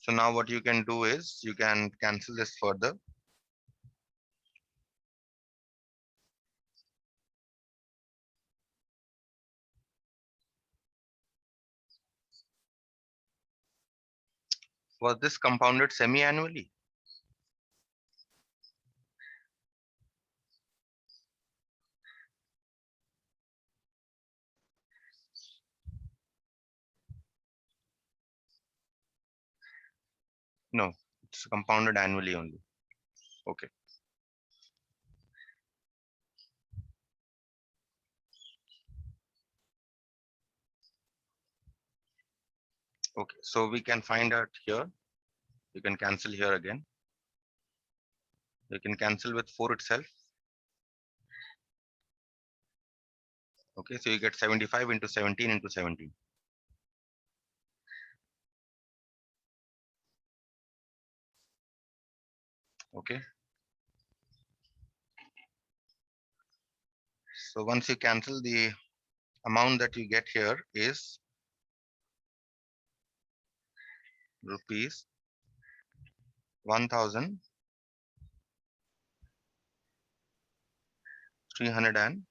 So now what you can do is you can cancel this further. Was this compounded semi-annually? No, it's compounded annually only. Okay. Okay, so we can find out here. You can cancel here again. You can cancel with 4 itself. Okay, so you get 75 into 17 into 17. Okay. So once you cancel, the amount that you get here is rupees 1,300 and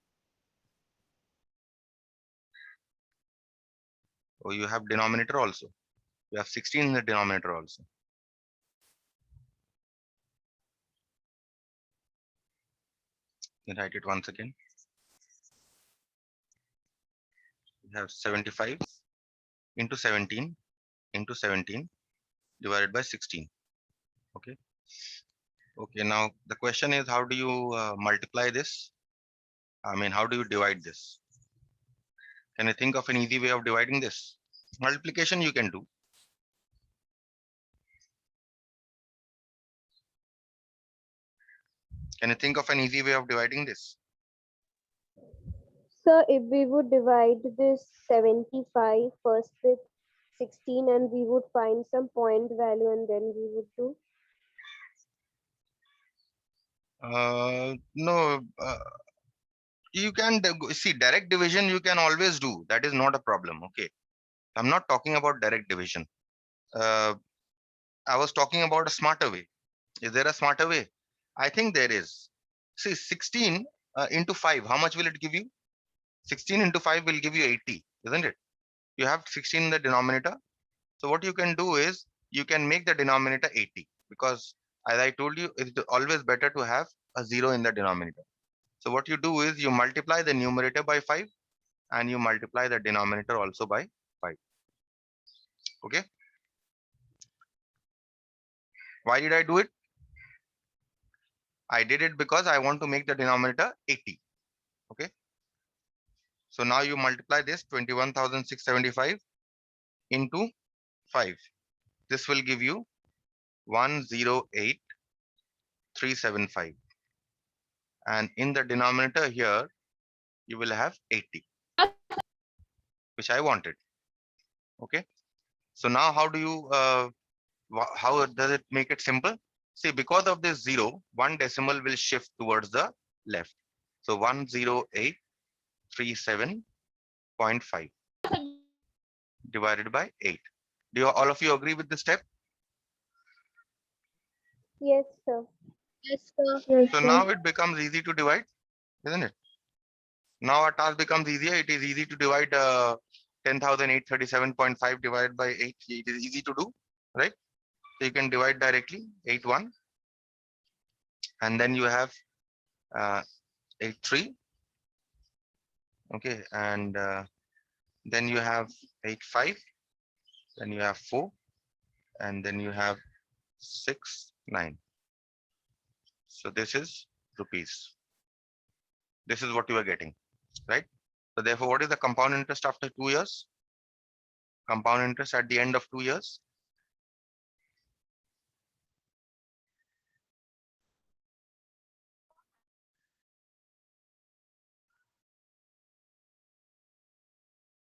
oh, you have denominator also. You have 16 in the denominator also. You write it once again. You have 75 into 17 into 17 divided by 16. Okay. Okay. Now the question is, how do you multiply this? I mean, how do you divide this? Can you think of an easy way of dividing this? Multiplication you can do. Can you think of an easy way of dividing this? Sir, if we would divide this 75 first with 16 and we would find some point value and then we would do. No, you can see direct division you can always do. That is not a problem. Okay. I'm not talking about direct division. I was talking about a smarter way. Is there a smarter way? I think there is. See, 16 into 5, how much will it give you? 16 into 5 will give you 80, isn't it? You have 16 in the denominator. So what you can do is you can make the denominator 80 because as I told you, it's always better to have a 0 in the denominator. So what you do is you multiply the numerator by 5 and you multiply the denominator also by 5. Okay. Why did I do it? I did it because I want to make the denominator 80. Okay. So now you multiply this 21,675 into 5. This will give you 108,375. And in the denominator here, you will have 80, which I wanted. Okay. So now how do you, how does it make it simple? See, because of this 0, one decimal will shift towards the left. So 108,337.5 divided by 8. Do you, all of you agree with this step? Yes, sir. Yes, sir. So now it becomes easy to divide, isn't it? Now our task becomes easier. It is easy to divide 10,837.5 divided by 8. It is easy to do, right? So you can divide directly 8,1. And then you have 8,3. Okay. And then you have 8,5. Then you have 4. And then you have 6,9. So this is rupees. This is what you are getting, right? So therefore, what is the compound interest after 2 years? Compound interest at the end of 2 years?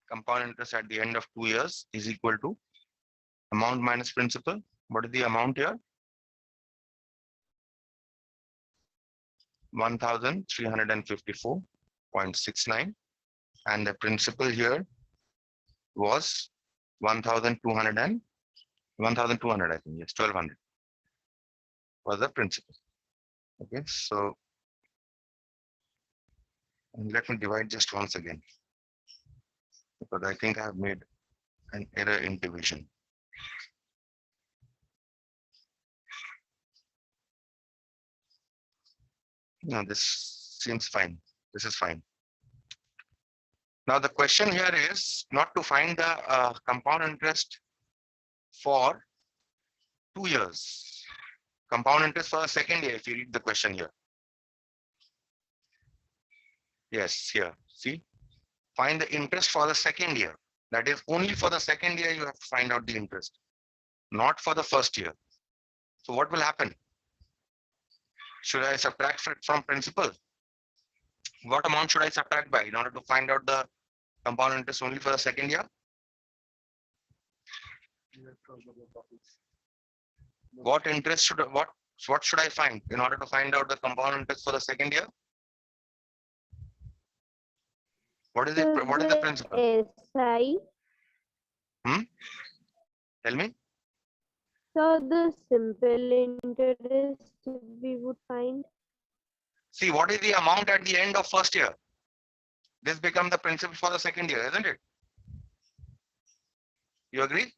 Compound interest at the end of 2 years is equal to amount minus principal. What is the amount here? 1,354.69. And the principal here was 1,200 1,200, I think. Yes, 1,200 was the principal. Okay, so let me divide just once again, because I think I have made an error in division. No, this seems fine. This is fine. Now the question here is not to find the compound interest for 2 years. Compound interest for the second year, if you read the question here. Yes, here. See, find the interest for the second year. That is only for the second year you have to find out the interest, not for the first year. So what will happen? Should I subtract it from principal? What amount should I subtract by in order to find out the compound interest only for the second year? What interest should what should I find in order to find out the compound interest for the second year? What is it? So What is the principal? SI. Tell me. So the simple interest we would find. See, what is the amount at the end of first year? This becomes the principal for the second year, isn't it? You agree?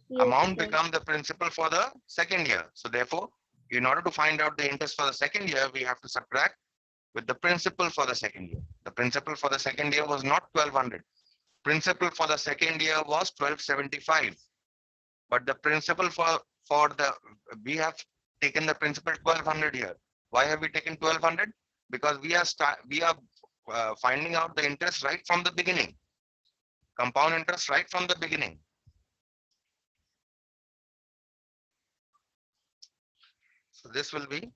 Yes, Amount sir. becomes the principal for the second year. So therefore, in order to find out the interest for the second year, we have to subtract with the principal for the second year. The principal for the second year was not 1,200. Principal for the second year was 1,275. But the principal for the, we have taken the principal 1,200 here. Why have we taken 1,200? Because we are finding out the interest right from the beginning. Compound interest right from the beginning. So this will be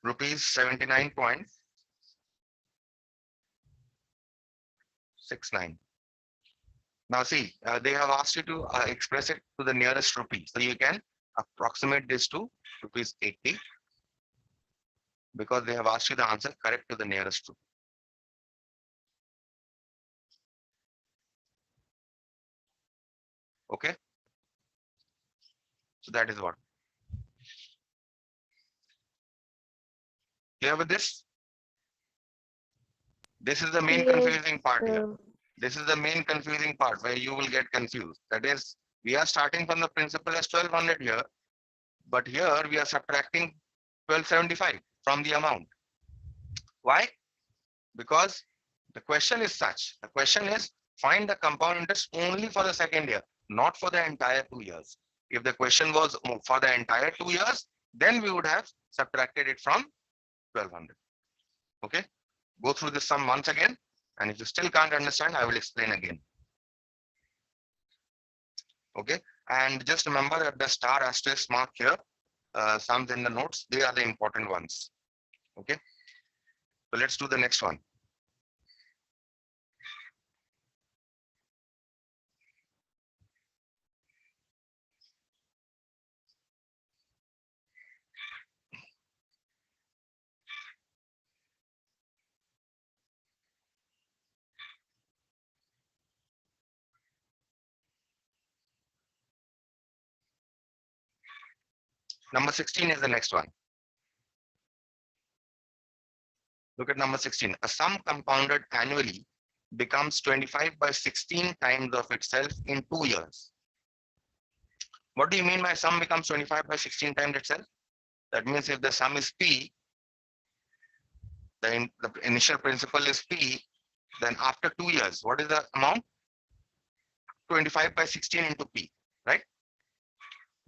rupees 79.69. Now see, they have asked you to express it to the nearest rupee. So you can approximate this to rupees 80, because they have asked you the answer correct to the nearest rupee. Okay. So that is what. Clear with this? This is the main Yes, confusing part here. sir. This is the main confusing part where you will get confused. That is, we are starting from the principal as 1,200 here, but here we are subtracting 1,275 from the amount. Why? Because the question is such. The question is find the compound interest only for the second year, not for the entire 2 years. If the question was for the entire 2 years, then we would have subtracted it from 1,200. Okay, go through this sum once again. And if you still can't understand, I will explain again. Okay, and just remember that the star asterisk mark here, sums in the notes, they are the important ones. Okay, so let's do the next one. Number 16 is the next one. Look at number 16. A sum compounded annually becomes 25 by 16 times of itself in 2 years. What do you mean by sum becomes 25 by 16 times itself? That means if the sum is P, the initial principal is P, then after 2 years, what is the amount? 25 by 16 into P, right?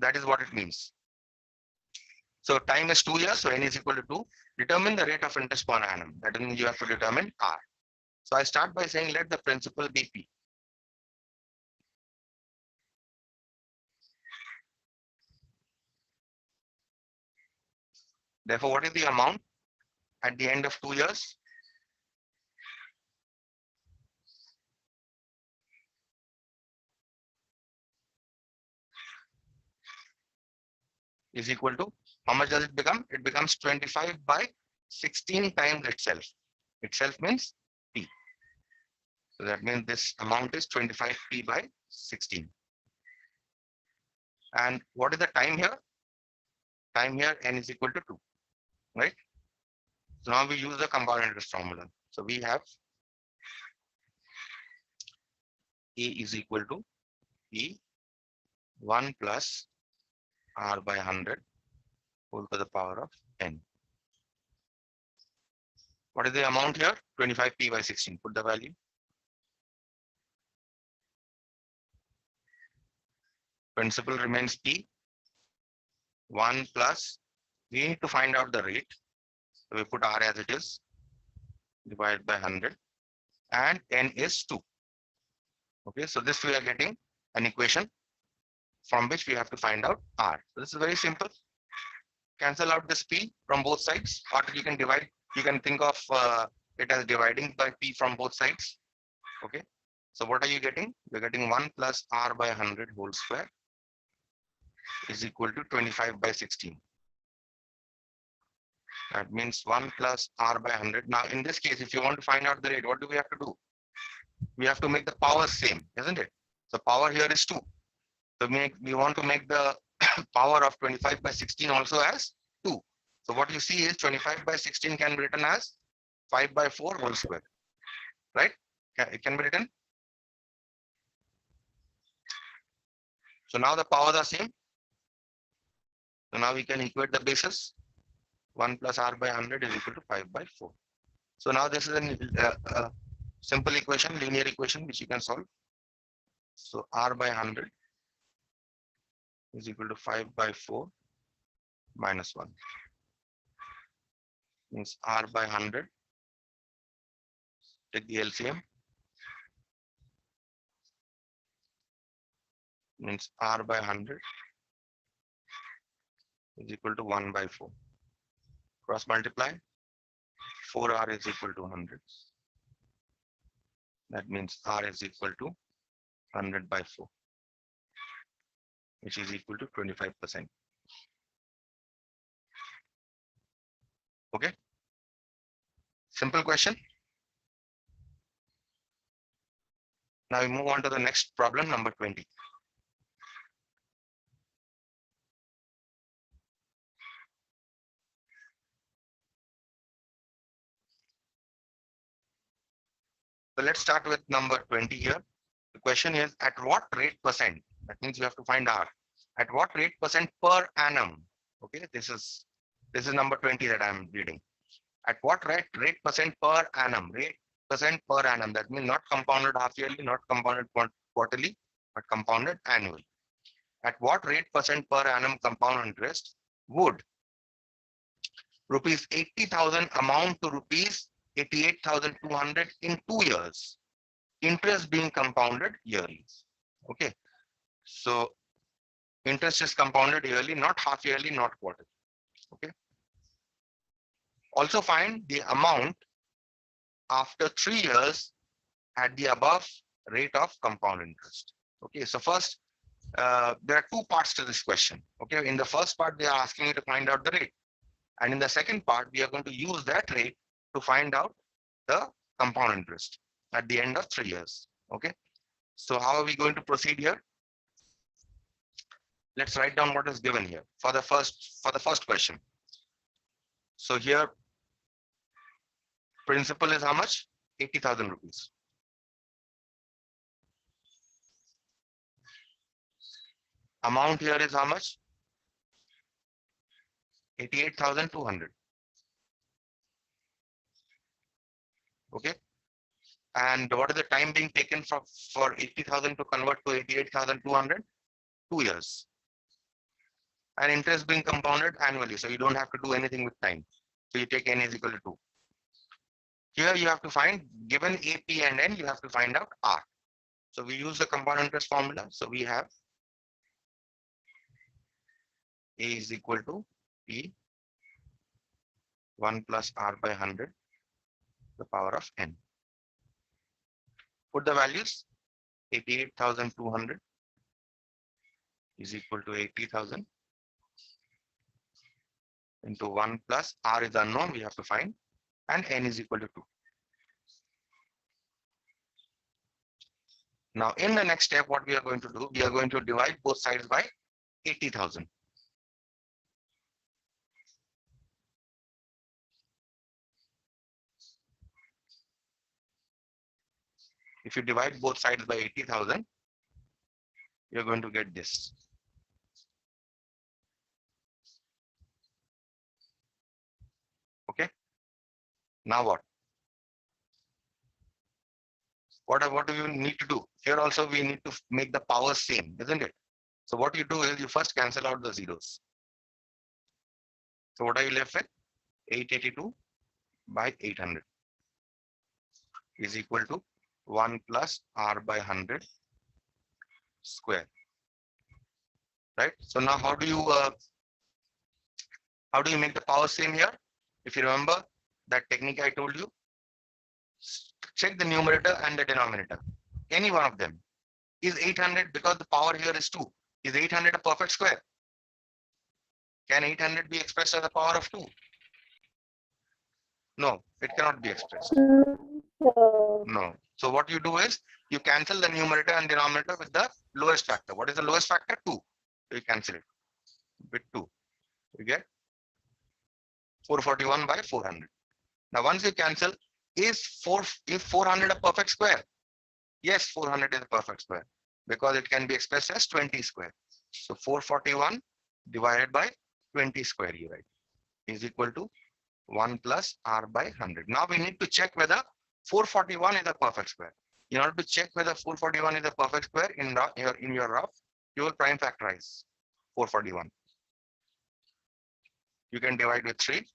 That is what it means. So time is 2 years, so N is equal to 2. Determine the rate of interest per annum. That means you have to determine R. So I start by saying let the principal be P. Therefore, what is the amount at the end of 2 years? Is equal to How much does it become? It becomes 25 by 16 times itself. Itself means P. So that means this amount is 25P by 16. And what is the time here? Time here, N is equal to 2, right? So now we use the compound interest formula. So we have A is equal to P 1 plus R by 100 whole to the power of N. What is the amount here? 25P by 16. Put the value. Principal remains P 1 plus, we need to find out the rate. So we put R as it is, divided by 100, and N is 2. Okay, so this we are getting an equation from which we have to find out R. So this is very simple. Cancel out this P from both sides. Or you can divide, you can think of it as dividing by P from both sides. Okay, so what are you getting? You're getting 1 plus R by 100 whole square is equal to 25 by 16. That means 1 plus R by 100. Now, in this case, if you want to find out the rate, what do we have to do? We have to make the power same, isn't it? The power here is 2. So we want to make the power of 25 by 16 also as 2. So what you see is 25 by 16 can be written as 5 by 4 whole square, right? It can be written. So now the powers are same. So now we can equate the bases. 1 plus R by 100 is equal to 5 by 4. So now this is a simple equation, linear equation, which you can solve. So R by 100 is equal to 5 by 4 minus 1. Means R by 100, take the LCM, means R by 100 is equal to 1 by 4. Cross multiply, 4R is equal to 100. That means R is equal to 100 by 4, which is equal to 25%. Okay. Simple question. Now we move on to the next problem, number 20. So let's start with number 20 here. The question is, at what rate percent? That means you have to find R. At what rate percent per annum? Okay, this is number 20 that I'm reading. At what rate percent per annum? Rate percent per annum. That means not compounded half yearly, not compounded quarterly, but compounded annually. At what rate percent per annum compound interest would rupees 80,000 amount to rupees 88,200 in 2 years? Interest being compounded yearly. Okay, so interest is compounded yearly, not half yearly, not quarterly. Okay. Also find the amount after 3 years at the above rate of compound interest. Okay, so first, there are 2 parts to this question. Okay, in the first part, they are asking you to find out the rate. And in the second part, we are going to use that rate to find out the compound interest at the end of 3 years. Okay, so how are we going to proceed here? Let's write down what is given here for the first question. So here, principal is how much? 80,000 rupees. Amount here is how much? 88,200. Okay. And what is the time being taken for 80,000 to convert to 88,200? 2 years. And interest being compounded annually. So you don't have to do anything with time. So you take N is equal to 2. Here you have to find, given A, P, and N, you have to find out R. So we use the compound interest formula. So we have A is equal to P 1 plus R by 100, the power of N. Put the values. 88,200 is equal to 80,000 into 1 plus r is unknown, we have to find, and n is equal to 2. Now, in the next step, what we are going to do, we are going to divide both sides by 80,000. If you divide both sides by 80,000, you're going to get this. Okay. Now what? What do you need to do? Here also we need to make the power same, isn't it? So what you do is you first cancel out the zeros. So what are you left with? 882 by 800 is equal to 1 plus r by 100 square. Right? So now how do you make the power same here? If you remember that technique I told you, check the numerator and the denominator. Any one of them. Is 800, because the power here is 2. Is 800 a perfect square? Can 800 be expressed as the power of 2? No, it cannot be expressed. So, No. So what you do is you cancel the numerator and denominator with the lowest factor. What is the lowest factor? 2. So you cancel it with 2. You get 441 by 400. Now once you cancel, is 400 a perfect square? Yes, 400 is a perfect square because it can be expressed as 20 square. So 441 divided by 20 square you write is equal to 1 plus r by 100. Now we need to check whether 441 is a perfect square. In order to check whether 441 is a perfect square in your rough, you will prime factorize 441. You can divide with 3.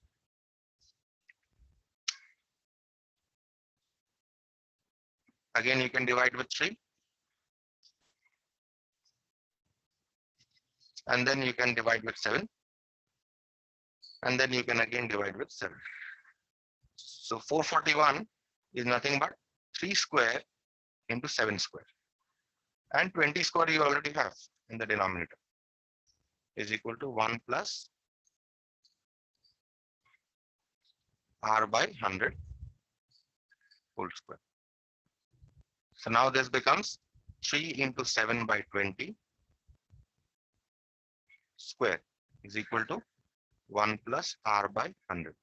Again, you can divide with 3. And then you can divide with 7. And then you can again divide with 7. So 441 is nothing but 3 square into 7 square. And 20 square you already have in the denominator is equal to 1 plus r by 100 whole square. So now this becomes 3 into 7 by 20 square is equal to 1 plus r by 100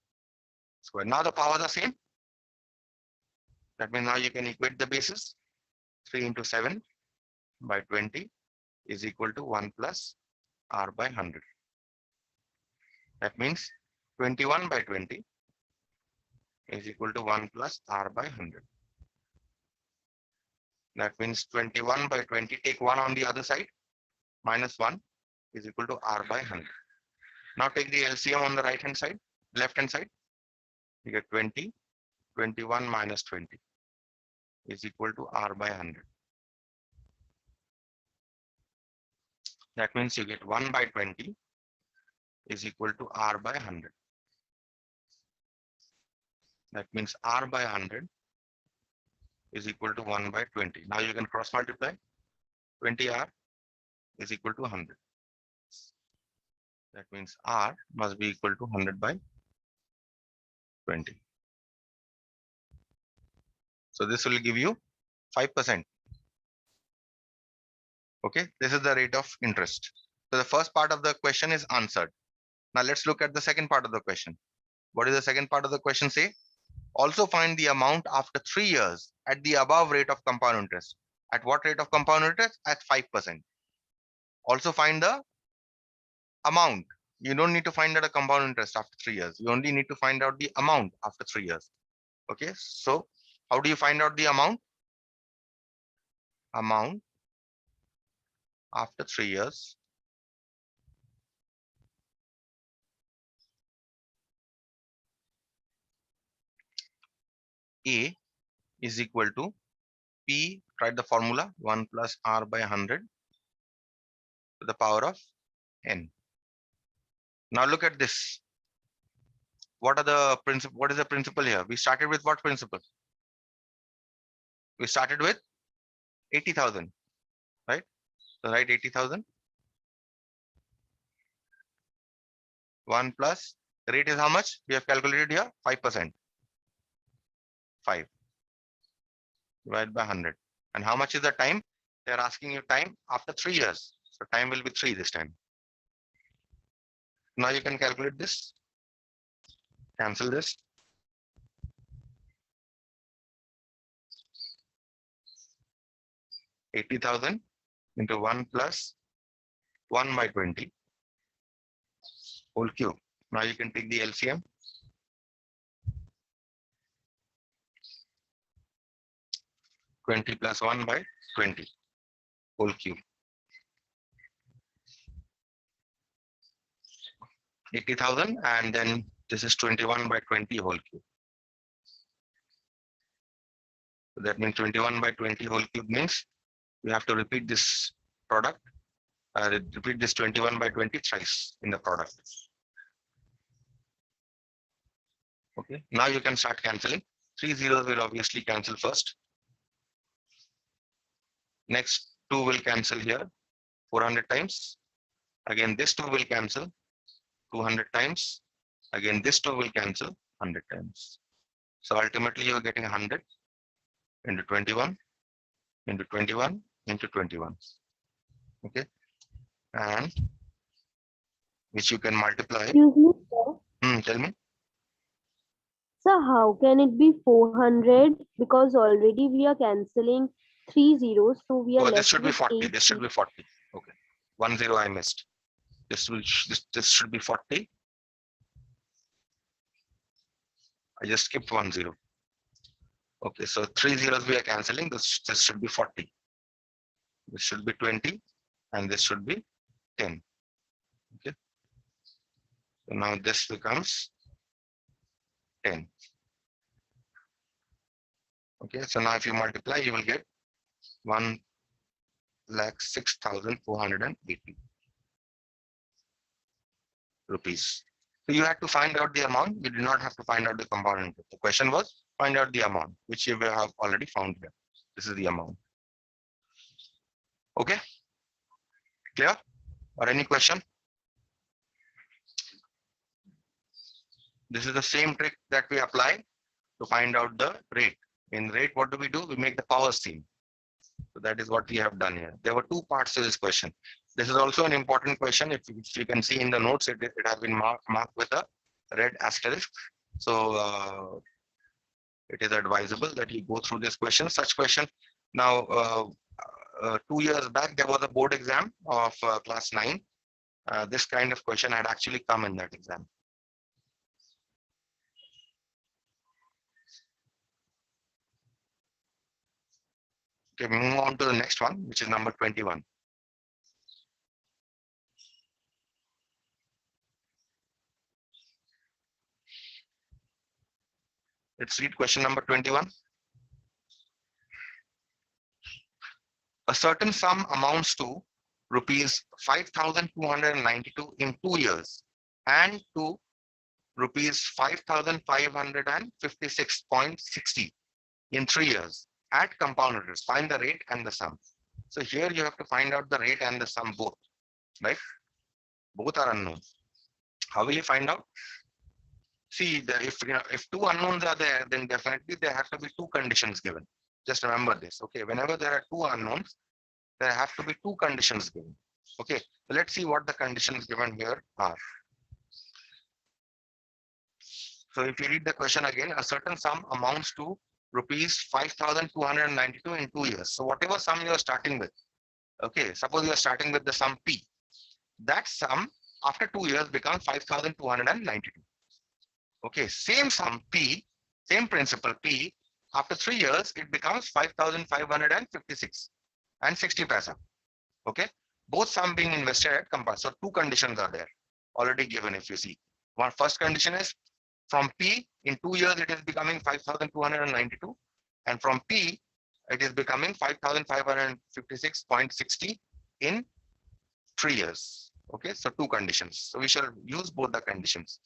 square. Now the powers are same. That means now you can equate the bases. 3 into 7 by 20 is equal to 1 plus r by 100. That means 21 by 20 is equal to 1 plus r by 100. That means 21 by 20, take 1 on the other side, minus 1 is equal to r by 100. Now take the LCM on the right hand side, left hand side. You get 20, 21 minus 20 is equal to r by 100. That means you get 1 by 20 is equal to r by 100. That means r by 100 is equal to 1 by 20. Now you can cross multiply. 20r is equal to 100. That means r must be equal to 100 by 20. So this will give you 5%. Okay, this is the rate of interest. So the first part of the question is answered. Now let's look at the second part of the question. What does the second part of the question say? Also find the amount after 3 years at the above rate of compound interest. At what rate of compound interest? At 5%. Also find the amount. You don't need to find out a compound interest after 3 years. You only need to find out the amount after 3 years. Okay, so how do you find out the amount? Amount after 3 years A is equal to P, write the formula, 1 plus R by 100 to the power of N. Now look at this. What is the principle here? We started with what principle? We started with 80,000, right? So write 80,000. 1 plus Rate is how much? We have calculated here 5%. 5 divided by 100. And how much is the time? They are asking you time after 3 years. So time will be 3 this time. Now you can calculate this. Cancel this. 80,000 into 1 plus 1 by 20 whole cube. Now you can take the LCM. 20 plus 1 by 20 whole cube. 80,000 and then this is 21 by 20 whole cube. So that means 21 by 20 whole cube means we have to repeat this product, repeat this 21 by 20 thrice in the product. Okay, now you can start cancelling. 3 zeros will obviously cancel first. Next 2 will cancel here 400 times. Again, this 2 will cancel 200 times. Again, this 2 will cancel 100 times. So ultimately you're getting 100 into 21 into 21 into 21. Okay, and which you can multiply. Excuse me, sir. Tell me. So how can it be 400? Because already we are cancelling 3 zeros, so we are Oh, left this should be with 40. 8. This should be 40. Okay, 1 0 I missed. This should be 40. I just skipped 1 0. Okay, so 3 zeros we are cancelling. This should be 40. This should be 20, and this should be 10. Okay. So now this becomes 10. Okay, so now if you multiply, you will get 1,06,480 rupees. So you had to find out the amount. You did not have to find out the compound interest. The question was find out the amount, which you have already found here. This is the amount. Okay, clear? Or any question? This is the same trick that we apply to find out the rate. In rate, what do? We make the power same. So that is what we have done here. There were 2 parts to this question. This is also an important question. If you can see in the notes, it has been marked with a red asterisk. So it is advisable that you go through this question. Such question. Now, 2 years back, there was a board exam of class 9. This kind of question had actually come in that exam. Okay, move on to the next one, which is number 21. Let's read question number 21. A certain sum amounts to rupees 5,292 in 2 years and to rupees 5,556.60 in 3 years at compound interest. Find the rate and the sum. So here you have to find out the rate and the sum both, right? Both are unknown. How will you find out? See, if 2 unknowns are there, then definitely there have to be 2 conditions given. Just remember this. Okay, whenever there are 2 unknowns, there have to be 2 conditions given. Okay, so let's see what the conditions given here are. So if you read the question again, a certain sum amounts to rupees 5,292 in 2 years. So whatever sum you are starting with, okay, suppose you are starting with the sum P, that sum after 2 years becomes 5,292. Okay, same sum P, same principal P, after 3 years, it becomes 5,556 and 60 paisa. Okay, both sum being invested at compound. So 2 conditions are there already given. If you see, one first condition is from P in 2 years, it is becoming 5,292, and from P, it is becoming 5,556.60 in 3 years. Okay, so 2 conditions. So we shall use both the conditions.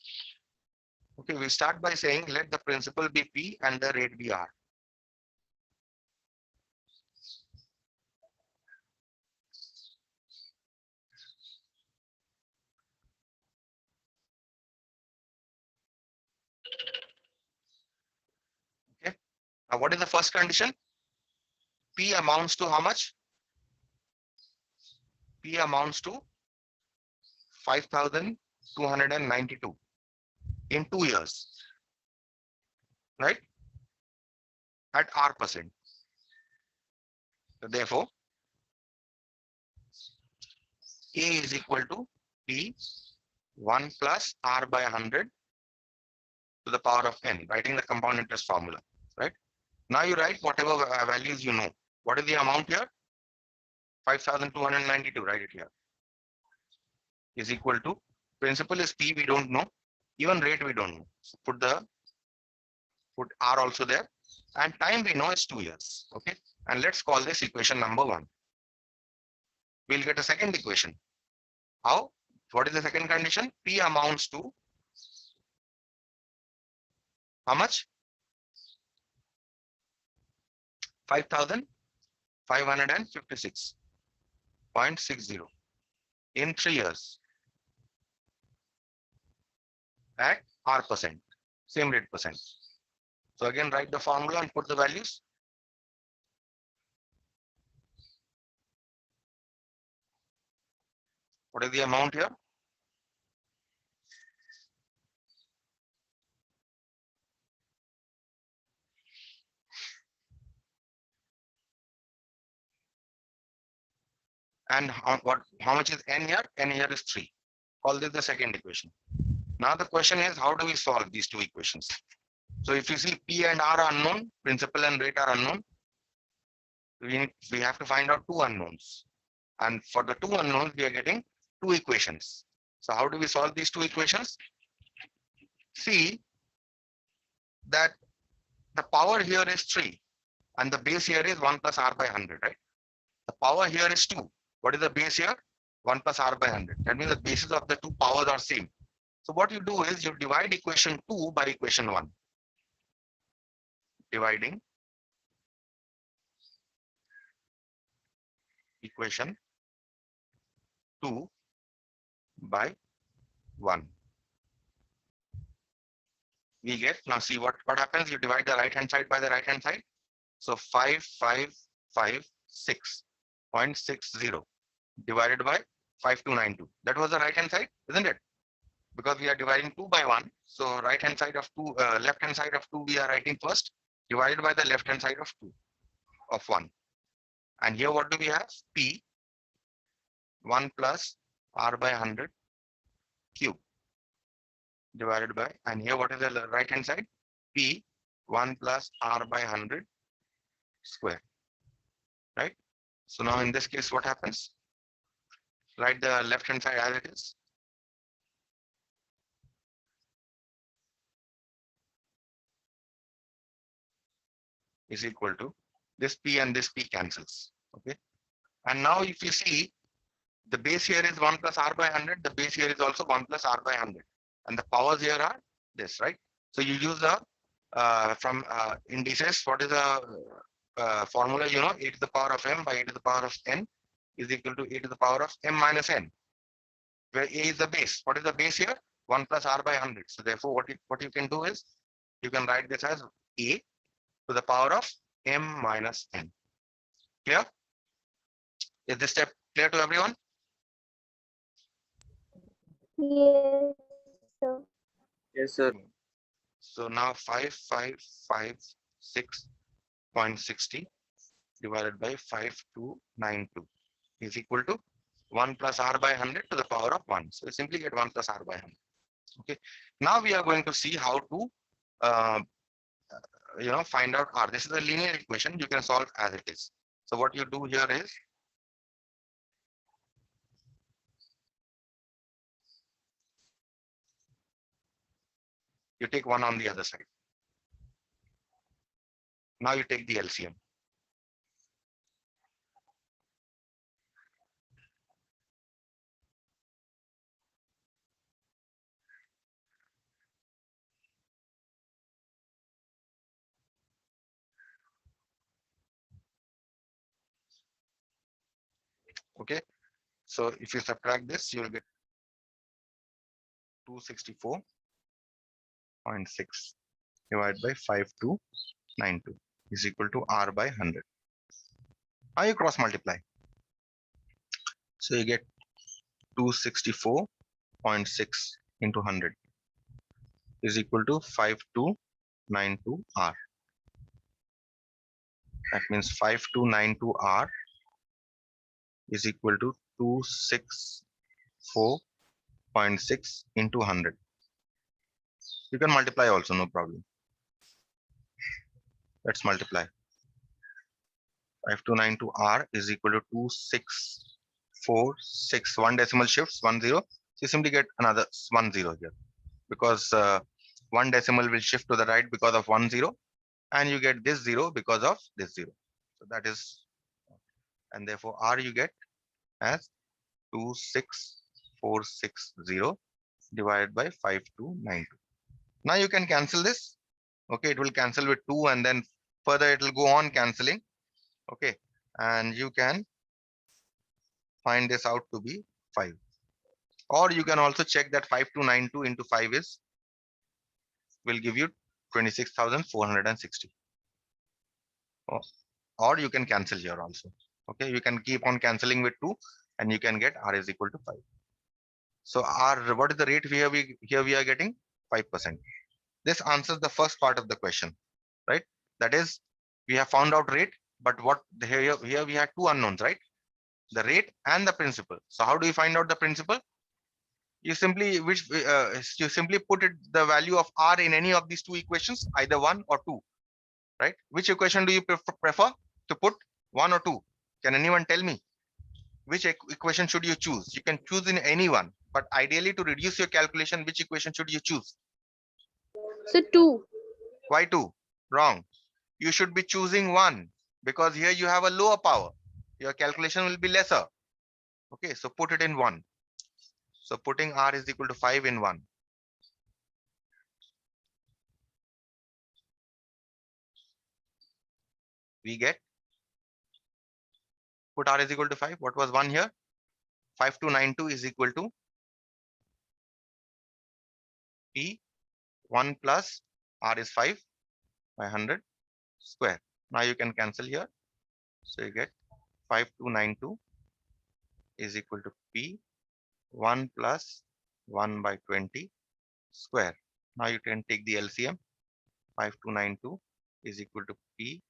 Okay, we start by saying let the principal be P and the rate be R. Now, what is the first condition? P amounts to how much? P amounts to 5,292 in 2 years, right? At R%. So therefore, A is equal to P 1 plus R by 100 to the power of n, writing the compound interest formula, right? Now you write whatever values you know. What is the amount here? 5,292, write it here. Is equal to, principal is P, we don't know. Even rate we don't know. So put R also there. And time we know is 2 years, okay? And let's call this equation number 1. We'll get a second equation. How? What is the second condition? P amounts to how much? 5,556.60 in 3 years at R%, same rate percent. So again, write the formula and put the values. What is the amount here? And how much is n here? N here is 3. Call this the second equation. Now the question is, how do we solve these two equations? So if you see P and R are unknown, principal and rate are unknown, we have to find out two unknowns. And for the two unknowns, we are getting two equations. So how do we solve these two equations? See that the power here is 3 and the base here is 1 plus R by 100, right? The power here is 2. What is the base here? 1 plus R by 100. That means the bases of the two powers are same. So what you do is you divide equation 2 by equation 1. Dividing equation 2 by 1. We get, now see what happens. You divide the right hand side by the right hand side. So 5556.60 divided by 5292. That was the right hand side, isn't it? Because we are dividing 2 by 1. So right hand side of 2, left hand side of 2 we are writing first, divided by the left hand side of 2 of 1. And here what do we have? P 1 plus R by 100 cube divided by, and here what is the right hand side? P 1 plus R by 100 square, right? So now in this case, what happens? Write the left hand side as it is equal to this P and this P cancels, okay? And now if you see, the base here is 1 plus R by 100, the base here is also 1 plus R by 100. And the powers here are this, right? So you use the, from indices, what is the formula, you know, a to the power of m by a to the power of n is equal to a to the power of m minus n, where a is the base. What is the base here? 1 plus R by 100. So therefore, what you can do is, you can write this as a to the power of m minus n. Clear? Is this step clear to everyone? Yes, sir. Yes, sir. So now 5556.60 divided by 5292 is equal to 1 plus R by 100 to the power of 1. So we simply get 1 plus R by 100. Okay. Now we are going to see how to find out R. This is a linear equation. You can solve as it is. So what you do here is, you take one on the other side. Now you take the LCM. Okay. So if you subtract this, you will get 264.6 divided by 5292. is equal to R by 100. Now you cross multiply. So you get 264.6 into 100 is equal to 5292R. That means 5292R is equal to 264.6 into 100. You can multiply also, no problem. Let's multiply. 5292R is equal to 2646. One decimal shifts 10. So you simply get another 10 here, because one decimal will shift to the right because of 10, and you get this 0 because of this 0. So that is, and therefore R you get as 26460 divided by 5292. Now you can cancel this. Okay, it will cancel with 2, and then further it will go on cancelling. Okay, and you can find this out to be 5. Or you can also check that 5292 into 5 will give you 26,460. Or you can cancel here also. Okay, you can keep on cancelling with 2, and you can get R is equal to 5. So R, what is the rate here we are getting? 5%. This answers the first part of the question, right? That is, we have found out rate, but what here we had two unknowns, right? The rate and the principal. So how do you find out the principal? You simply you simply put it the value of R in any of these two equations, either 1 or 2, right? Which equation do you prefer to put, 1 or 2? Can anyone tell me? Which equation should you choose? You can choose in any one, but ideally to reduce your calculation, which equation should you choose? So 2. Why 2? Wrong. You should be choosing 1, because here you have a lower power. Your calculation will be lesser. Okay, so put it in 1. So putting R is equal to 5 in 1. We get, put R is equal to 5. What was 1 here? 5292 is equal to P 1 plus R is 5 by 100 square. Now you can cancel here. So you get 5292 is equal to P 1 plus 1 by 20 square. Now you can take the LCM. 5292 is equal to P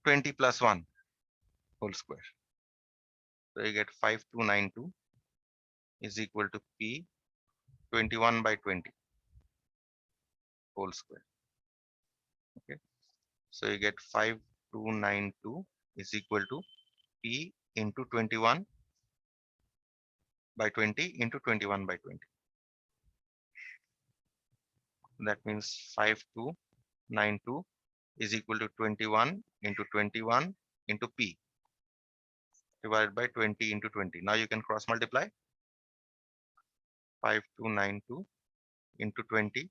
20 plus 1 whole square. So you get 5292 is equal to P 21 by 20 whole square. Okay. So you get 5292 is equal to P into 21 by 20 into 21 by 20. That means 5292 is equal to 21 into 21 into P divided by 20 into 20. Now you can cross multiply. 5292 into 20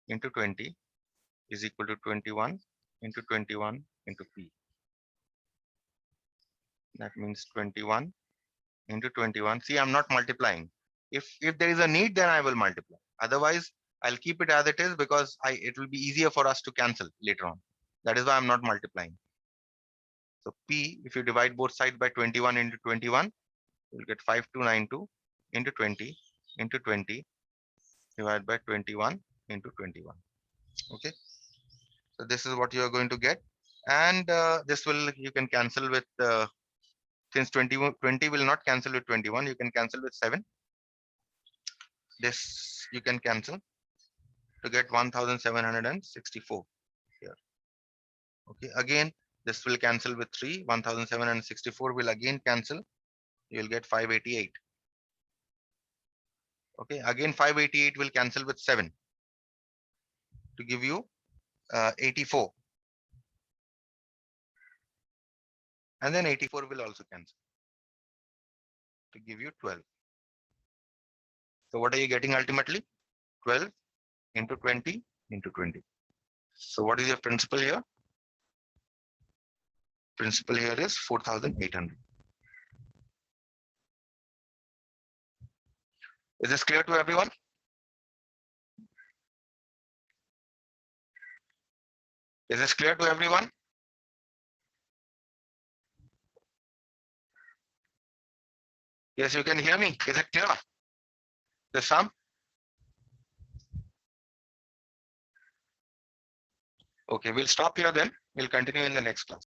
into 20 is equal to 21 into 21 into P. That means 21 into 21. See, I'm not multiplying. If there is a need, then I will multiply. Otherwise, I'll keep it as it is, because it will be easier for us to cancel later on. That is why I'm not multiplying. So P, if you divide both sides by 21 into 21, you'll get 5292 into 20 into 20 divided by 21 into 21. Okay. So this is what you are going to get. And this will, you can cancel with, since 20 will not cancel with 21, you can cancel with 7. This you can cancel to get 1764 here. Okay, again, this will cancel with 3. 1764 will again cancel. You will get 588. Okay, again 588 will cancel with 7 to give you 84. And then 84 will also cancel to give you 12. So what are you getting ultimately? 12 into 20 into 20. So what is your principal here? Principal here is 4,800. Is this clear to everyone? Is this clear to everyone? Yes, you can hear me. Is it clear? The sum? Okay, we'll stop here then. We'll continue in the next class.